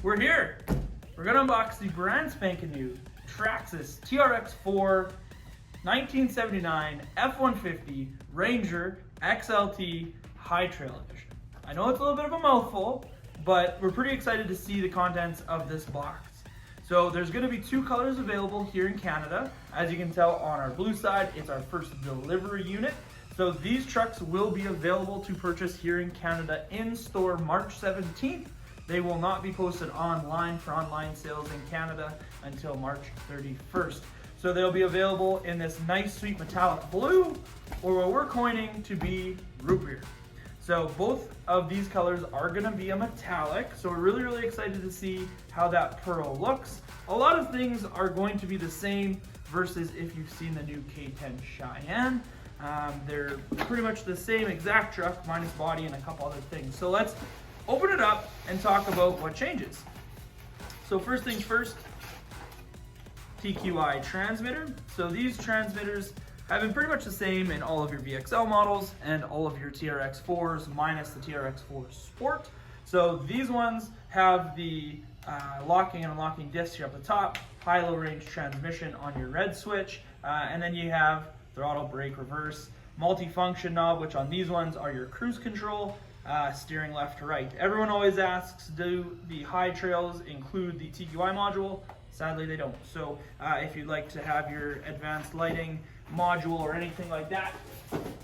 We're here. We're gonna unbox the brand spanking new Traxxas TRX4 1979 F150 Ranger XLT High Trail Edition. I know it's a little bit of a mouthful, but we're pretty excited to see the contents of this box. So there's gonna be two colors available here in Canada. As you can tell on our blue side, it's our first delivery unit. So these trucks will be available to purchase here in Canada in store March 17th. They will not be posted online for online sales in Canada until March 31st. So they'll be available in this nice sweet metallic blue, or what we're coining to be root beer. So both of these colors are gonna be a metallic. So we're really excited to see how that pearl looks. A lot of things are going to be the same versus if you've seen the new K10 Cheyenne. They're pretty much the same exact truck minus body and a couple other things. So let's open it up and talk about what changes. So first things first, TQI transmitter. So these transmitters have been pretty much the same in all of your VXL models and all of your TRX4s minus the TRX4 Sport. So these ones have the locking and unlocking disc here up the top, high-low range transmission on your red switch, and then you have throttle, brake, reverse, multi-function knob, which on these ones are your cruise control, steering left to right. Everyone always asks, do the high trails include the TQI module? Sadly, they don't. So if you'd like to have your advanced lighting module or anything like that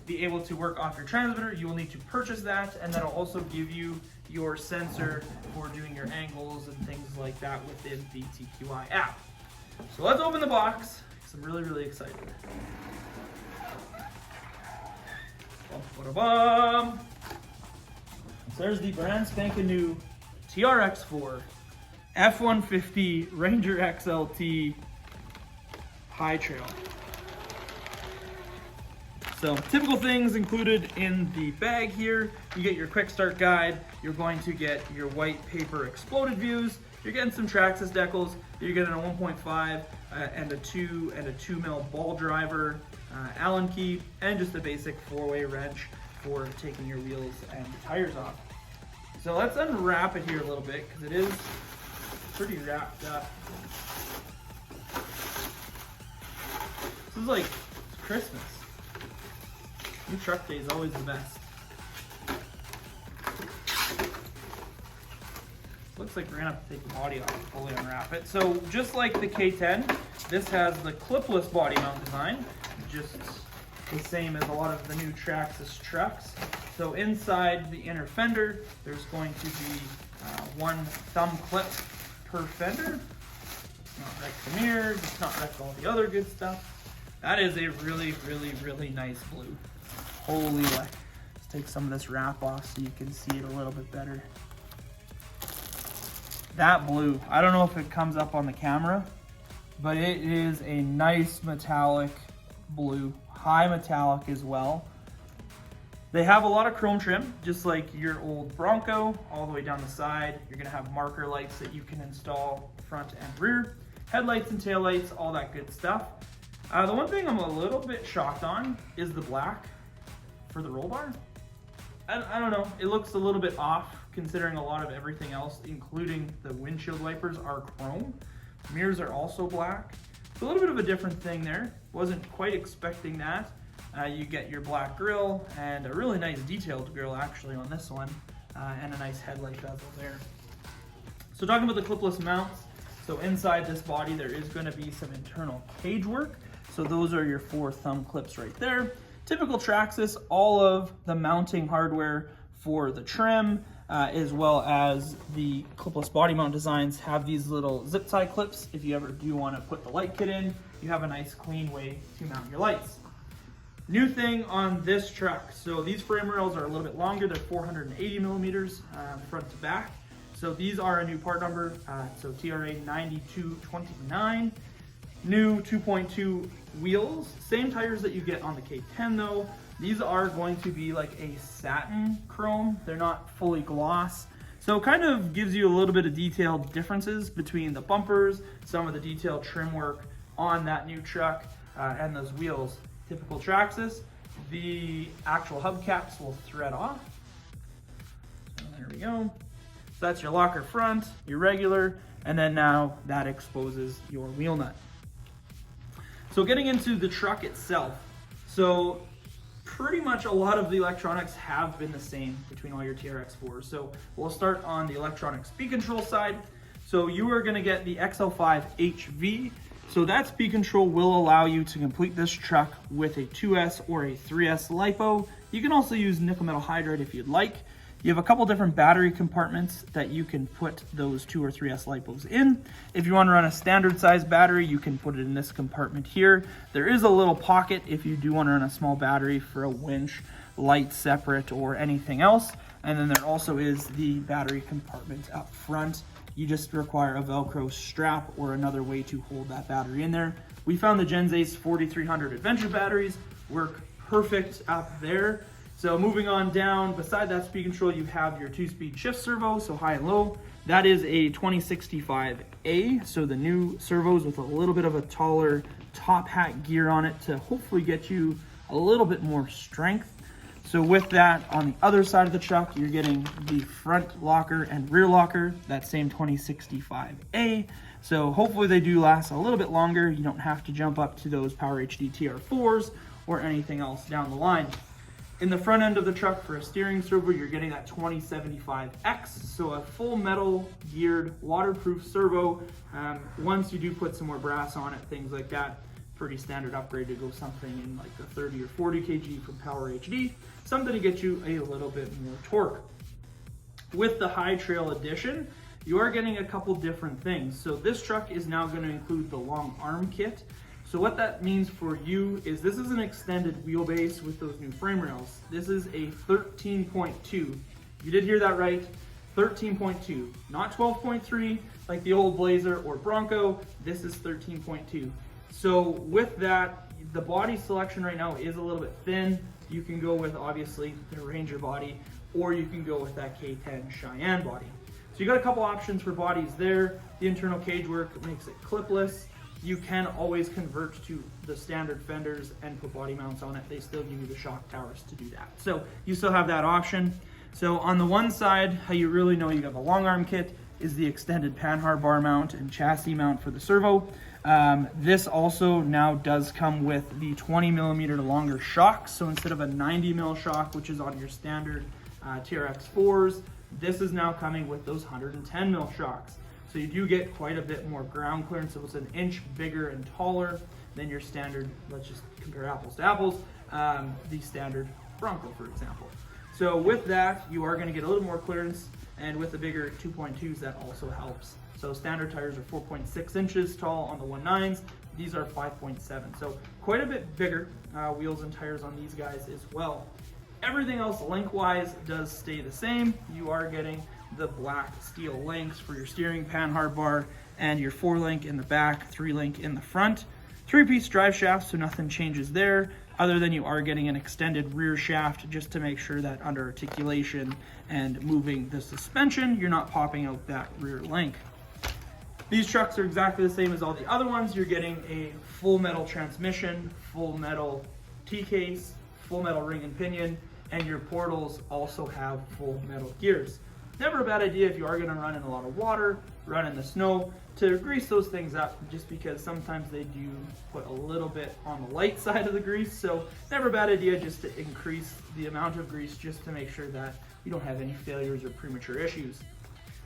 be able to work off your transmitter, you will need to purchase that, and that'll also give you your sensor for doing your angles and things like that within the TQI app. So let's open the box, because I'm really excited. Bum. So there's the brand spanking new TRX4 F150 Ranger XLT High Trail. So typical things included in the bag here. You get your quick start guide. You're going to get your white paper exploded views. You're getting some Traxxas decals. You're getting a 1.5 and a 2 mil ball driver, Allen key, and just a basic 4-way wrench for taking your wheels and tires off. So let's unwrap it here a little bit because it is pretty wrapped up. This is like Christmas. New truck day is always the best. Looks like we're gonna have to take the body off to fully unwrap it. So just like the K10, this has the clipless body mount design, just the same as a lot of the new Traxxas trucks. So inside the inner fender, there's going to be one thumb clip per fender. It's not wreck the mirrors, it's not wreck all the other good stuff. That is a really nice blue. Holy, let's take some of this wrap off so you can see it a little bit better. That blue, I don't know if it comes up on the camera, but it is a nice metallic blue, high metallic as well. They have a lot of chrome trim, just like your old Bronco, all the way down the side. You're gonna have marker lights that you can install front and rear, headlights and taillights, all that good stuff. The one thing I'm a little bit shocked on is the black for the roll bar. I don't know, it looks a little bit off considering a lot of everything else, including the windshield wipers, are chrome. Mirrors are also black. It's a little bit of a different thing there. Wasn't quite expecting that. You get your black grille and a really nice detailed grille actually on this one, and a nice headlight bezel there. So talking about the clipless mounts, so inside this body there is going to be some internal cage work. So those are your 4 thumb clips right there. Typical Traxxas, all of the mounting hardware for the trim, as well as the clipless body mount designs, have these little zip tie clips. If you ever do want to put the light kit in, you have a nice clean way to mount your lights. New thing on this truck, so these frame rails are a little bit longer. They're 480 millimeters front to back. So these are a new part number, so TRA 9229. New 2.2 wheels, same tires that you get on the K10 though. These are going to be like a satin chrome. They're not fully gloss. So it kind of gives you a little bit of detailed differences between the bumpers, some of the detailed trim work on that new truck, and those wheels. Typical Traxxas, the actual hubcaps will thread off. So there we go. So that's your locker front, your regular, and then now that exposes your wheel nut. So getting into the truck itself. So pretty much a lot of the electronics have been the same between all your TRX4s. So we'll start on the electronic speed control side. So you are gonna get the XL5 HV. So that speed control will allow you to complete this truck with a 2S or a 3S LiPo. You can also use nickel metal hydride if you'd like. You have a couple different battery compartments that you can put those 2 or 3S LiPos in. If you want to run a standard size battery, you can put it in this compartment here. There is a little pocket if you do want to run a small battery for a winch, light separate, or anything else. And then there also is the battery compartment up front. You just require a Velcro strap or another way to hold that battery in there. We found the Genzace 4300 Adventure batteries work perfect up there. So moving on down, beside that speed control, you have your 2-speed shift servo, so high and low. That is a 2065A, so the new servos with a little bit of a taller top hat gear on it to hopefully get you a little bit more strength. So with that, on the other side of the truck, you're getting the front locker and rear locker, that same 2065A. So hopefully they do last a little bit longer. You don't have to jump up to those Power HD TR4s or anything else down the line. In the front end of the truck for a steering servo, you're getting that 2075X, so a full metal geared waterproof servo. Once you do put some more brass on it, things like that, pretty standard upgrade to go something in like the 30 or 40 kg from Power HD, something to get you a little bit more torque. With the High Trail Edition, you are getting a couple different things. So this truck is now going to include the long arm kit. So what that means for you is this is an extended wheelbase with those new frame rails. This is a 13.2. You did hear that right, 13.2, not 12.3 like the old Blazer or Bronco. This is 13.2. So with that, the body selection right now is a little bit thin. You can go with obviously the Ranger body, or you can go with that K10 Cheyenne body. So you got a couple options for bodies there. The internal cage work makes it clipless. You can always convert to the standard fenders and put body mounts on it. They still give you the shock towers to do that. So you still have that option. So on the one side, how you really know you have a long arm kit is the extended panhard bar mount and chassis mount for the servo. This also now does come with the 20mm longer shock. So instead of a 90mm shock, which is on your standard TRX4s, this is now coming with those 110mm shocks. So you do get quite a bit more ground clearance. So it's an inch bigger and taller than your standard, let's just compare apples to apples, the standard Bronco, for example. So with that, you are gonna get a little more clearance, and with the bigger 2.2s, that also helps. So standard tires are 4.6 inches tall on the 1.9s. These are 5.7. So quite a bit bigger wheels and tires on these guys as well. Everything else link-wise does stay the same. You are getting the black steel links for your steering panhard bar and your 4-link in the back, 3-link in the front. 3-piece drive shaft, so nothing changes there, other than you are getting an extended rear shaft just to make sure that under articulation and moving the suspension, you're not popping out that rear link. These trucks are exactly the same as all the other ones. You're getting a full metal transmission, full metal T-case, full metal ring and pinion, and your portals also have full metal gears. Never a bad idea if you are going to run in a lot of water, run in the snow, to grease those things up, just because sometimes they do put a little bit on the light side of the grease. So never a bad idea just to increase the amount of grease just to make sure that you don't have any failures or premature issues.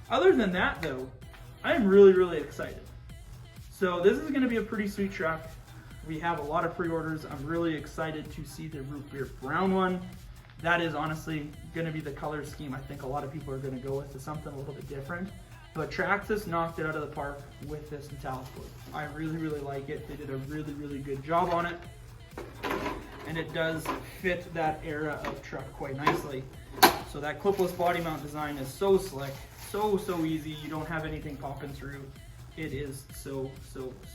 Other than that though, I am really excited. So this is going to be a pretty sweet truck. We have a lot of pre-orders. I'm really excited to see the root beer brown one. That is honestly going to be the color scheme I think a lot of people are going to go with, to something a little bit different. But Traxxas knocked it out of the park with this metallic wood. I really like it. They did a really good job on it. And it does fit that era of truck quite nicely. So that clipless body mount design is so slick, so easy. You don't have anything popping through. It is so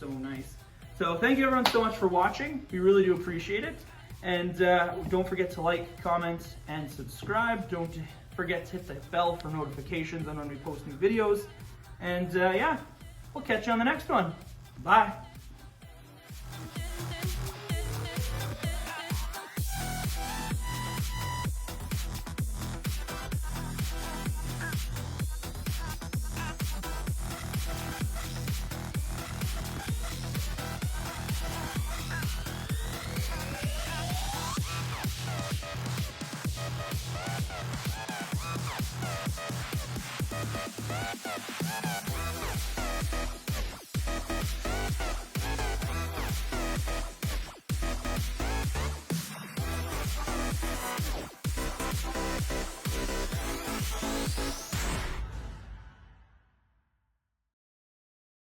nice. So thank you everyone so much for watching. We really do appreciate it. And don't forget to like, comment, and subscribe. Don't forget to hit the bell for notifications on when we post new videos. And yeah, we'll catch you on the next one. Bye.